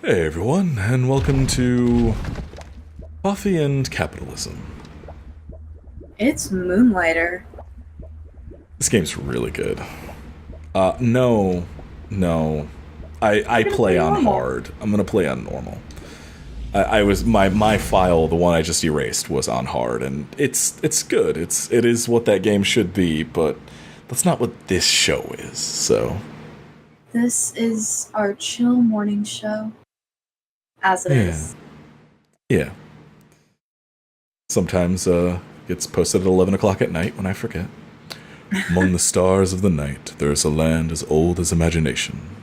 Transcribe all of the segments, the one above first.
Hey everyone, and welcome to Coffee and Capitalism. It's Moonlighter. This game's really good. No, no. I You're gonna play play on normal. hard. I'm gonna play on normal. I was my file, the one I just erased, was on hard, and it's good. It is what that game should be, but that's not what this show is. So This is our chill morning show, as it yeah, is. yeah. Sometimes gets posted at 11 o'clock at night when I forget. Among the stars of the night, there is a land as old as imagination.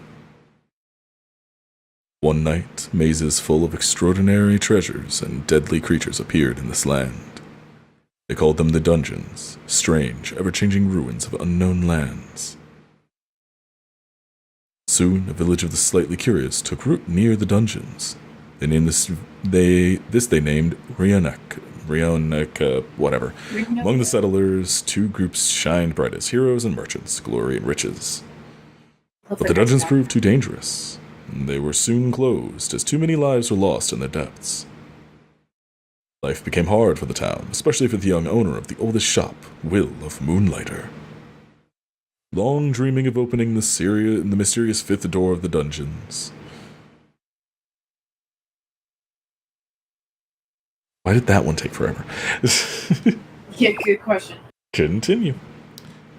One night, mazes full of extraordinary treasures and deadly creatures appeared in this land. They called them the dungeons, strange, ever-changing ruins of unknown lands. Soon, a village of the slightly curious took root near the dungeons. They named they named Rionek, whatever. Among the settlers, two groups shined bright as heroes and merchants, glory and riches. But the dungeons proved too dangerous. They were soon closed, as too many lives were lost in their depths. Life became hard for the town, especially for the young owner of the oldest shop, Will of Moonlighter. Long dreaming of opening the mysterious fifth door of the dungeons. Why did that one take forever? Yeah, good question. Continue.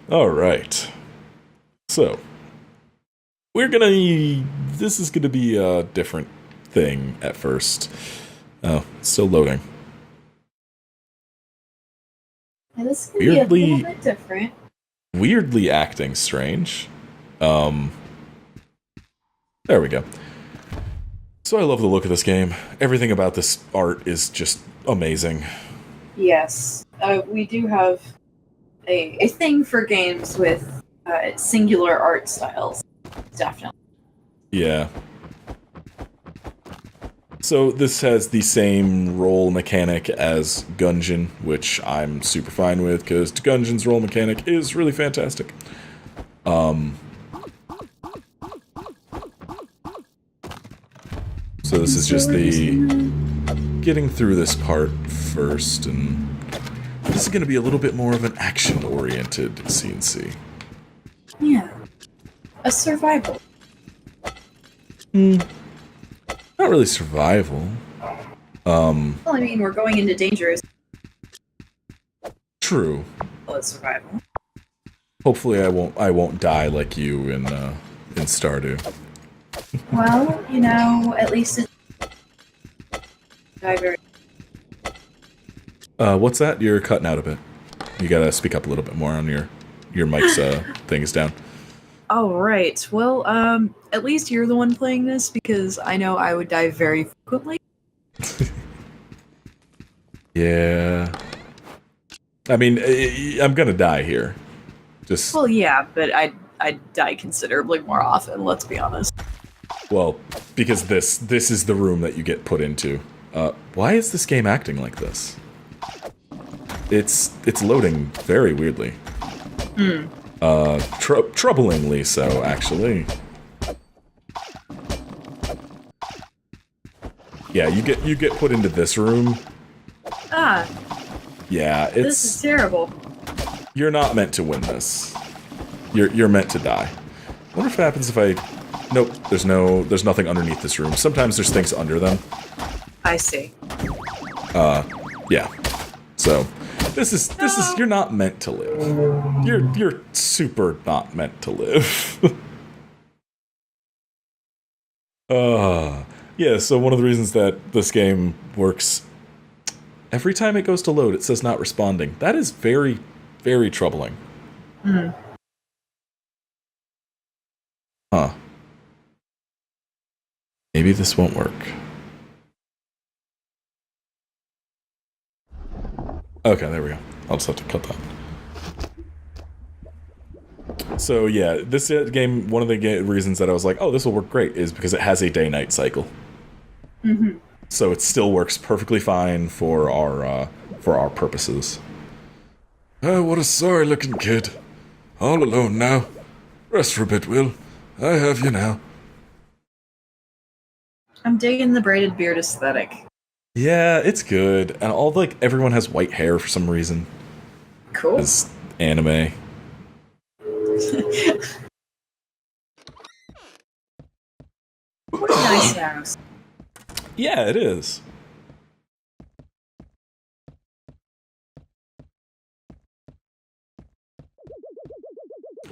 Alright. So, this is gonna be a different thing at first. Oh, it's still loading. Yeah, this is gonna be a Weirdly, little bit different. weirdly acting strange. Um, there we go. So I love the look of this game. Everything about this art is just amazing. Yes, we do have a thing for games with singular art styles. Definitely. Yeah. So this has the same roll mechanic as Gungeon, which I'm super fine with, because Gungeon's roll mechanic is really fantastic. So this is just the getting through this part first, and this is going to be a little bit more of an action-oriented CNC. Yeah, a survival. Not really survival. Well, I mean, we're going into dangerous. True. Well, it's survival. Hopefully, I won't die like you in Stardew. Well, at least it's very. What's that? You're cutting out a bit. You gotta speak up a little bit more on your mic's thing is down. Oh, right. Well, at least you're the one playing this because I know I would die very frequently. Yeah. I mean, I'm gonna die here. Just Well, yeah, but I'd die considerably more often, let's be honest. well, because this is the room that you get put into. Why is this game acting like this? It's loading very weirdly. Troublingly so, actually. Yeah, you get put into this room. Ah, Yeah, this is terrible. you're not meant to win this. You're meant to die. I wonder if it happens if I. Nope, there's nothing underneath this room. Sometimes there's things under them. I see. Yeah. So this is you're not meant to live. You're super not meant to live. Yeah, so one of the reasons that this game works, every time it goes to load, it says not responding. That is very, very troubling. Huh. Maybe this won't work. Okay, there we go. I'll just have to cut that. So yeah, this game, one of the reasons that I was like, oh, this will work great, is because it has a day-night cycle. So it still works perfectly fine for our purposes. Oh, what a sorry-looking kid. All alone now. Rest for a bit, Will. I have you now. I'm digging the braided beard aesthetic. Yeah, it's good. And everyone has white hair for some reason. Cool. It's anime. What a nice house. Yeah, it is.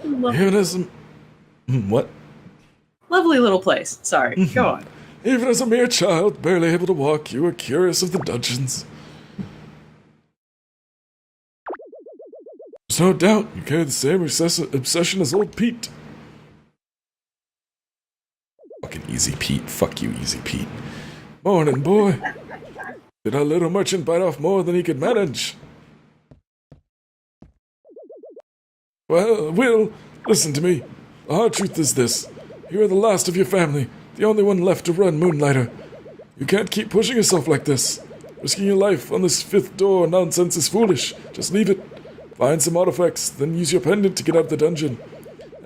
Even as what? Lovely little place. Sorry, go on. Even as a mere child, barely able to walk, you were curious of the dungeons. There's no doubt you carry the same obsession as old Pete. Fucking Easy Pete. Fuck you, Easy Pete. Morning, boy. Did our little merchant bite off more than he could manage? Well, Will, listen to me. The hard truth is this. You are the last of your family, the only one left to run Moonlighter. You can't keep pushing yourself like this. Risking your life on this fifth door nonsense is foolish. Just leave it. Find some artifacts, then use your pendant to get out of the dungeon.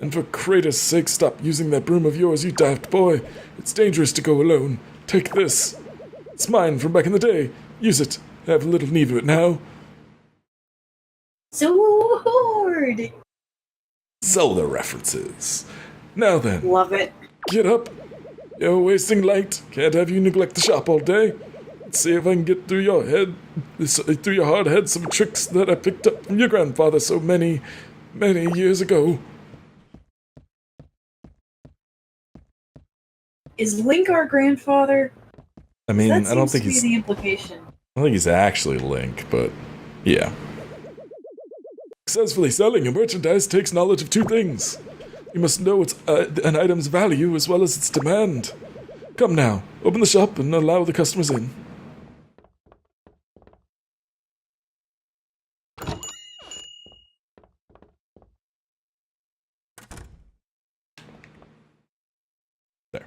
And for Kratos' sake, stop using that broom of yours, you daft boy. It's dangerous to go alone. Take this. It's mine from back in the day. Use it. Have a little need of it now. Sword! Zelda references. Now then. Love it. Get up. You're wasting light. Can't have you neglect the shop all day. Let's see if I can get through your hard head, some tricks that I picked up from your grandfather so many, many years ago. Is Link our grandfather? I mean, That I don't seems think to be he's. the implication. I don't think he's actually Link, but yeah. Successfully selling your merchandise takes knowledge of two things. You must know an item's value as well as its demand. Come now, open the shop and allow the customers in. There.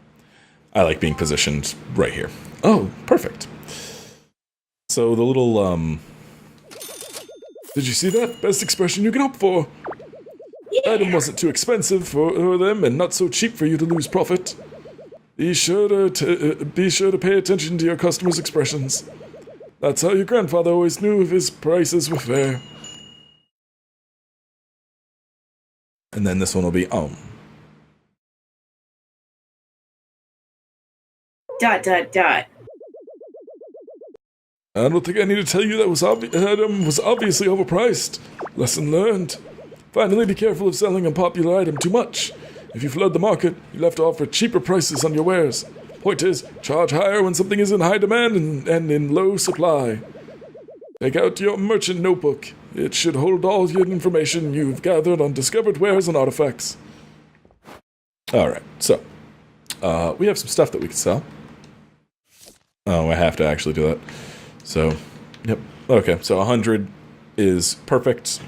I like being positioned right here. Oh, perfect. So the little, Did you see that? Best expression you can hope for. Yeah. Item wasn't too expensive for them and not so cheap for you to lose profit. Be sure to pay attention to your customers' expressions. That's how your grandfather always knew if his prices were fair. And then this one will be Dot, dot, dot. I don't think I need to tell you that item was obviously overpriced. Lesson learned. Finally, be careful of selling a popular item too much. If you flood the market, you'll have to offer cheaper prices on your wares. Point is, charge higher when something is in high demand and in low supply. Take out your merchant notebook. It should hold all your information you've gathered on discovered wares and artifacts. Alright, so, we have some stuff that we can sell. Oh, I have to actually do that. So, yep. Okay, so 100 is perfect.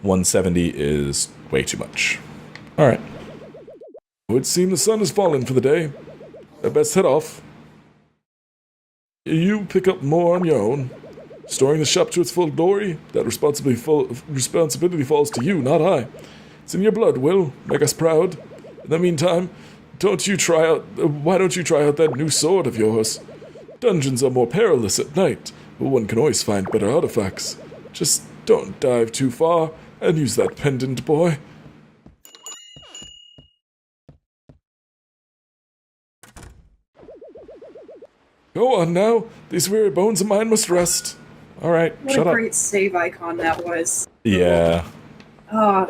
170 is way too much. Alright. It would seem the sun has fallen for the day. I best head off. You pick up more on your own. Storing the shop to its full glory, that responsibility falls to you, not I. It's in your blood, Will. Make us proud. In the meantime, why don't you try out that new sword of yours? Dungeons are more perilous at night, but one can always find better artifacts. Just don't dive too far and use that pendant, boy. Go on now. These weary bones of mine must rest. Alright, shut up. What a great save icon that was. Yeah. Oh,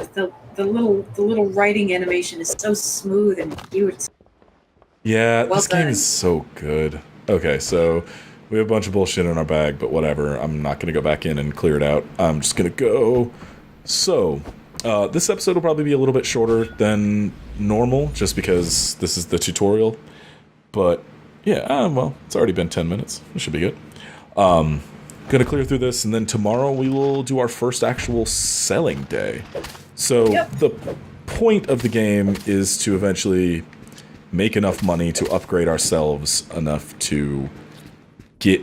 the little writing animation is so smooth and cute. Yeah, Well this game done. is so good. Okay, so we have a bunch of bullshit in our bag, but whatever. I'm not going to go back in and clear it out. I'm just going to go. So, this episode will probably be a little bit shorter than normal, just because this is the tutorial. But, yeah, well, it's already been 10 minutes. It should be good. Gonna clear through this, and then tomorrow we will do our first actual selling day. So, Yep. the point of the game is to eventually make enough money to upgrade ourselves enough to get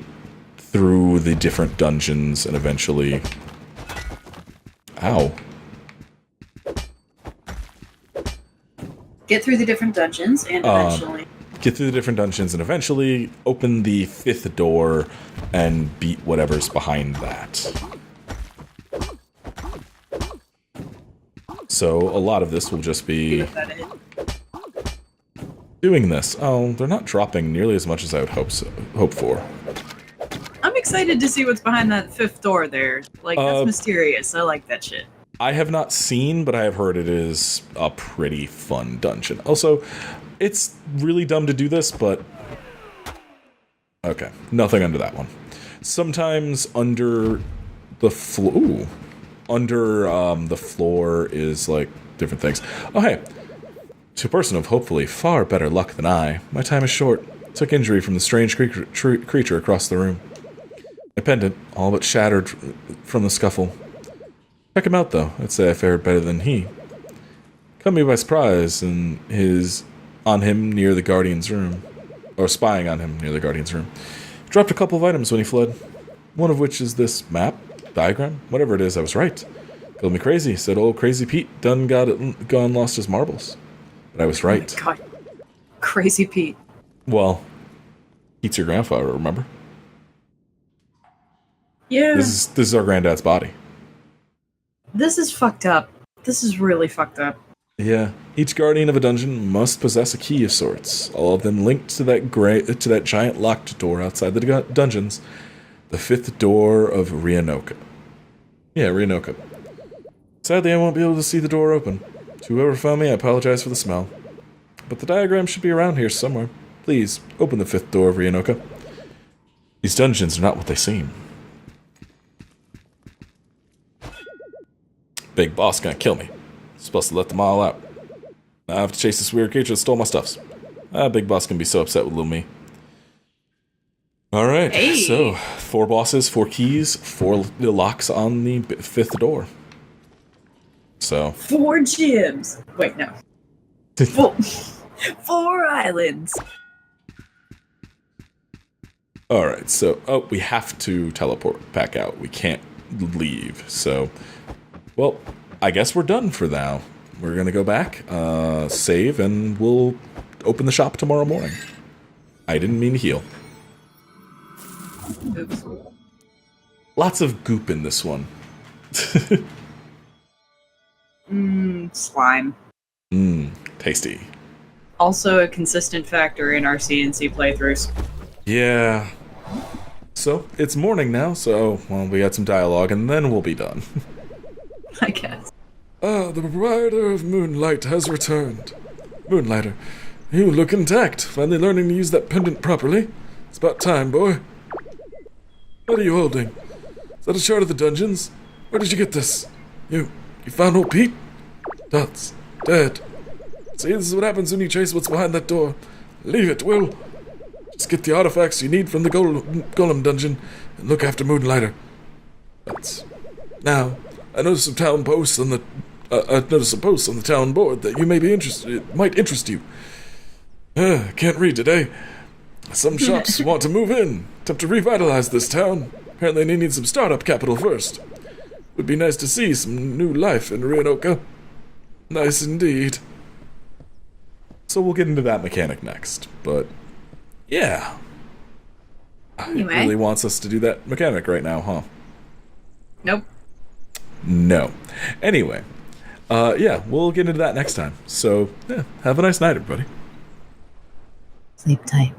through the different dungeons and eventually... Ow. Get through the different dungeons and eventually. get through the different dungeons, and eventually open the 5th door and beat whatever's behind that. So a lot of this will just be doing this. Oh, they're not dropping nearly as much as I would hope for. I'm excited to see what's behind that 5th door there. Like, that's mysterious. I like that shit. I have not seen, but I have heard it is a pretty fun dungeon. Also, it's really dumb to do this, but... Okay, nothing under that one. Sometimes under the floor... Ooh. Under the floor is, like, different things. Oh, hey. To a person of hopefully far better luck than I, my time is short. Took injury from the strange creature across the room. My pendant, all but shattered from the scuffle. Check him out, though. I'd say I fared better than he. Caught me by surprise on him near the Guardian's room. Or spying on him near the Guardian's room. Dropped a couple of items when he fled. One of which is this map, diagram, whatever it is, I was right. Called me crazy, said old Crazy Pete done gone lost his marbles. But I was right. Oh my God. Crazy Pete. Well, Pete's your grandfather, remember? Yeah. This is our granddad's body. This is fucked up. This is really fucked up. Yeah. Each guardian of a dungeon must possess a key of sorts, all of them linked to that giant locked door outside the dungeons. The 5th door of Rianoka. Yeah, Rianoka. Sadly, I won't be able to see the door open. To whoever found me, I apologize for the smell. But the diagram should be around here somewhere. Please, open the 5th door of Rianoka. These dungeons are not what they seem. Big boss gonna kill me. Supposed to let them all out. Now I have to chase this weird creature that stole my stuffs. Big boss can be so upset with little me. Alright, hey. So 4 bosses, 4 keys, 4 locks on the 5th door. So 4 gyms. Wait, no. 4 islands. Alright, so we have to teleport back out. We can't leave. So, well, I guess we're done for now. We're gonna go back, save, and we'll open the shop tomorrow morning. I didn't mean to heal. Oops. Lots of goop in this one. Slime. Tasty. Also a consistent factor in our CNC playthroughs. Yeah. So, it's morning now, so, well, we got some dialogue, and then we'll be done. I guess. The proprietor of Moonlight has returned. Moonlighter, you look intact, finally learning to use that pendant properly. It's about time, boy. What are you holding? Is that a shard of the dungeons? Where did you get this? You found old Pete? Dots. Dead. See, this is what happens when you chase what's behind that door. Leave it, Will. Just get the artifacts you need from the Golem dungeon and look after Moonlighter. Dots. Now, I noticed some town posts on the... I noticed some posts on the town board that you may be interested... It might interest you. Can't read today. Some shops want to move in, attempt to revitalize this town. Apparently they need some startup capital first. Would be nice to see some new life in Rianoka. Nice indeed. So we'll get into that mechanic next, but yeah. Anyway. It really wants us to do that mechanic right now, huh? Nope. No. Anyway, yeah, we'll get into that next time. So, yeah, have a nice night, everybody. Sleep tight.